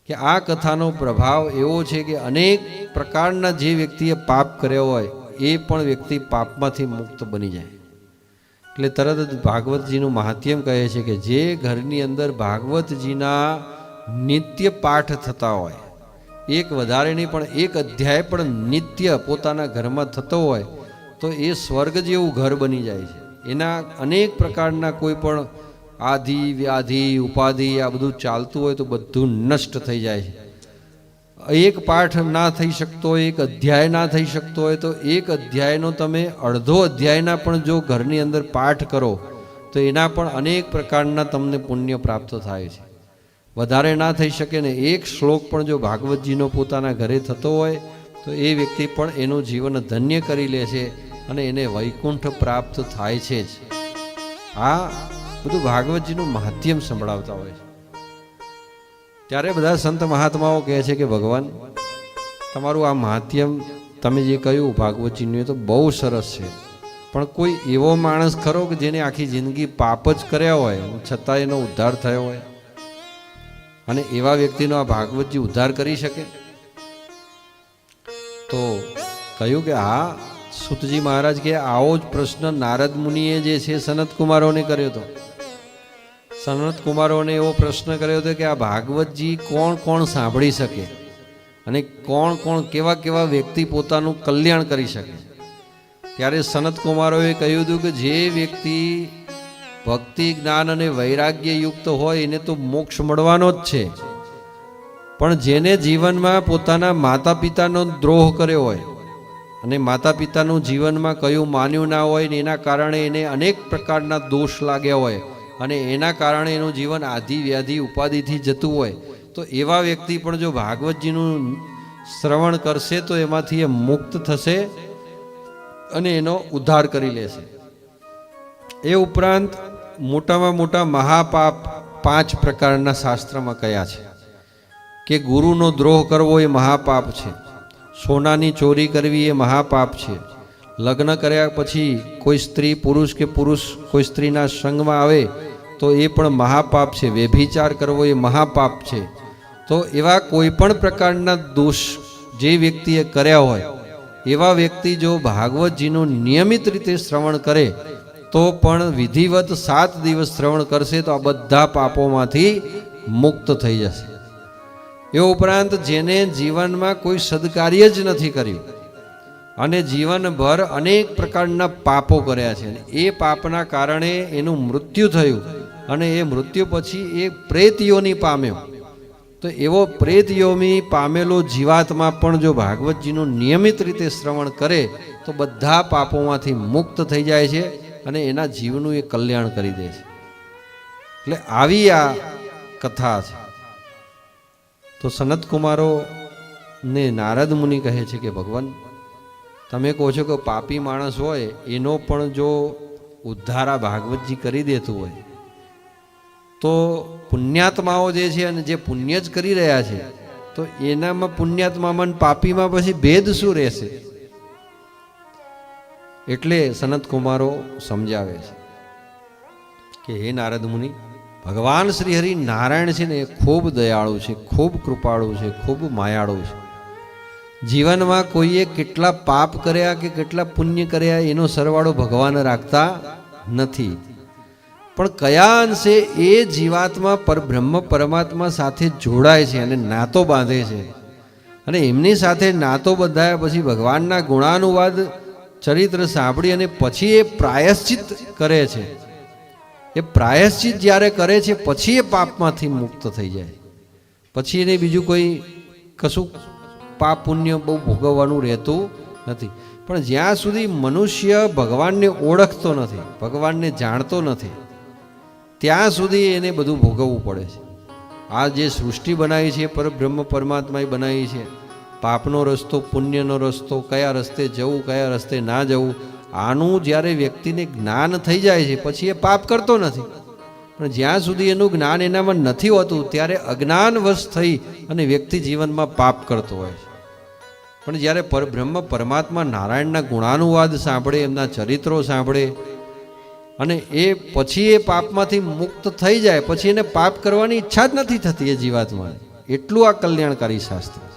કે આ કથાનો પ્રભાવ એવો છે કે અનેક પ્રકારના જે વ્યક્તિએ પાપ કર્યો હોય એ પણ વ્યક્તિ પાપમાંથી મુક્ત બની જાય. એટલે તરત જ ભાગવતજીનું મહાત્મ્ય કહે છે કે જે ઘરની અંદર ભાગવતજીના નિત્ય પાઠ થતા હોય, એક વધારે નહીં પણ એક અધ્યાય પણ નિત્ય પોતાના ઘરમાં થતો હોય તો એ સ્વર્ગ જેવું ઘર બની જાય છે. એના અનેક પ્રકારના કોઈ પણ આધિ વ્યાધિ ઉપાધિ આ બધું ચાલતું હોય તો બધું નષ્ટ થઈ જાય છે. એક પાઠ ના થઈ શકતો હોય, એક અધ્યાય ના થઈ શકતો હોય તો એક અધ્યાયનો તમે અડધો અધ્યાયના પણ જો ઘરની અંદર પાઠ કરો તો એના પણ અનેક પ્રકારના તમને પુણ્ય પ્રાપ્ત થાય છે. વધારે ના થઈ શકે ને એક શ્લોક પણ જો ભાગવતજીનો પોતાના ઘરે થતો હોય તો એ વ્યક્તિ પણ એનું જીવન ધન્ય કરી લે છે અને એને વૈકુંઠ પ્રાપ્ત થાય છે જ. આ બધું ભાગવતજીનું મહાત્મ્ય સંભળાવતા હોય છે. ત્યારે બધા સંત મહાત્માઓ કહે છે કે ભગવાન તમારું આ મહાત્મ્ય તમે જે કહ્યું ભાગવતજીનું એ તો બહુ સરસ છે, પણ કોઈ એવો માણસ ખરો કે જેને આખી જિંદગી પાપ જ કર્યા હોય છતાં એનો ઉદ્ધાર થયો હોય અને એવા વ્યક્તિનો આ ભાગવતજી ઉદ્ધાર કરી શકે? તો કહ્યું કે હા, સુતજી મહારાજ કે આવો જ પ્રશ્ન નારદ મુનિએ જે છે સનત કુમારોને કર્યો હતો. સનત કુમારોને એવો પ્રશ્ન કર્યો હતો કે આ ભાગવતજી કોણ કોણ સાંભળી શકે અને કોણ કોણ કેવા કેવા વ્યક્તિ પોતાનું કલ્યાણ કરી શકે. ત્યારે સનત કુમારોએ કહ્યું હતું કે જે વ્યક્તિ ભક્તિ જ્ઞાન અને વૈરાગ્ય યુક્ત હોય એને તો મોક્ષ મળવાનો જ છે, પણ જેને જીવનમાં પોતાના માતા પિતાનો દ્રોહ કર્યો હોય અને માતા પિતાનું જીવનમાં કયું માન્યું ના હોય ને એના કારણે એને અનેક પ્રકારના દોષ લાગ્યા હોય અને એના કારણે એનું જીવન આધિ વ્યાધિ ઉપાધિથી જતું હોય તો એવા વ્યક્તિ પણ જો ભાગવતજીનું શ્રવણ કરશે તો એમાંથી એ મુક્ત થશે અને એનો ઉદ્ધાર કરી લેશે. એ ઉપરાંત મોટામાં મોટા મહાપાપ 5 પ્રકારના શાસ્ત્રમાં કયા છે કે ગુરુનો દ્રોહ કરવો એ મહાપાપ છે, સોનાની ચોરી કરવી એ મહાપાપ છે, લગ્ન કર્યા પછી કોઈ સ્ત્રી પુરુષ કે પુરુષ કોઈ સ્ત્રીના સંગમાં આવે તો એ પણ મહાપાપ છે, વ્યભિચાર કરવો એ મહાપાપ છે. તો એવા કોઈ પણ પ્રકારના દોષ જે વ્યક્તિએ કર્યા હોય એવા વ્યક્તિ જો ભાગવતજીનું નિયમિત રીતે શ્રવણ કરે તો પણ વિધિવત 7 દિવસ શ્રવણ કરશે તો આ બધા પાપોમાંથી મુક્ત થઈ જશે. એ ઉપરાંત જેને જીવનમાં કોઈ સદકાર્ય જ નથી કર્યું અને જીવનભર અનેક પ્રકારના પાપો કર્યા છે, એ પાપના કારણે એનું મૃત્યુ થયું અને એ મૃત્યુ પછી એ પ્રેતયોની પામ્યો, તો એવો પ્રેતયોની પામેલો જીવાત્મા પણ જો ભાગવતજીનું નિયમિત રીતે શ્રવણ કરે તો બધા પાપોમાંથી મુક્ત થઈ જાય છે અને એના જીવનું એ કલ્યાણ કરી દે છે. એટલે આવી આ કથા છે. તો સનત કુમારો ને નારદ મુનિ કહે છે કે ભગવાન તમે કહો છો કે પાપી માણસ હોય એનો પણ જો ઉદ્ધાર આ ભાગવતજી કરી દેતું હોય તો પુણ્યાત્માઓ જે છે અને જે પુણ્ય જ કરી રહ્યા છે તો એનામાં પુણ્યાત્મામાં પાપીમાં પછી ભેદ શું રહેશે? એટલે સનત કુમારો સમજાવે છે કે હે નારદ મુનિ, ભગવાન શ્રી હરિ નારાયણ છે ને એ ખૂબ દયાળુ છે, ખૂબ કૃપાળુ છે, ખૂબ માયાળુ છે. જીવનમાં કોઈએ કેટલા પાપ કર્યા કે કેટલા પુણ્ય કર્યા એનો સરવાળો ભગવાન રાખતા નથી, પણ કયા અંશે એ જીવાત્મા પરબ્રહ્મ પરમાત્મા સાથે જોડાય છે અને નાતો બાંધે છે અને એમની સાથે નાતો બંધાયા પછી ભગવાનના ગુણાનુવાદ ચરિત્ર સાંભળી અને પછી એ પ્રાયશ્ચિત કરે છે. એ પ્રાયશ્ચિત જ્યારે કરે છે પછી એ પાપમાંથી મુક્ત થઈ જાય, પછી એને બીજું કોઈ કશું પાપ પુણ્ય બહુ ભોગવવાનું રહેતું નથી. પણ જ્યાં સુધી મનુષ્ય ભગવાનને ઓળખતો નથી, ભગવાનને જાણતો નથી, ત્યાં સુધી એને બધું ભોગવવું પડે છે. આ જે સૃષ્ટિ બનાવી છે પરબ્રહ્મ પરમાત્માએ બનાવી છે, પાપનો રસ્તો પુણ્યનો રસ્તો, કયા રસ્તે જવું કયા રસ્તે ના જવું, આનું જ્યારે વ્યક્તિને જ્ઞાન થઈ જાય છે પછી એ પાપ કરતો નથી. પણ જ્યાં સુધી એનું જ્ઞાન એનામાં નથી હોતું ત્યારે અજ્ઞાનવશ થઈ અને વ્યક્તિ જીવનમાં પાપ કરતો હોય છે. પણ જ્યારે પરબ્રહ્મ પરમાત્મા નારાયણના ગુણાનુવાદ સાંભળે, એમના ચરિત્રો સાંભળે અને એ પછી એ પાપમાંથી મુક્ત થઈ જાય પછી એને પાપ કરવાની ઈચ્છા જ નથી થતી એ જીવાત્માને. એટલું આ કલ્યાણકારી શાસ્ત્ર.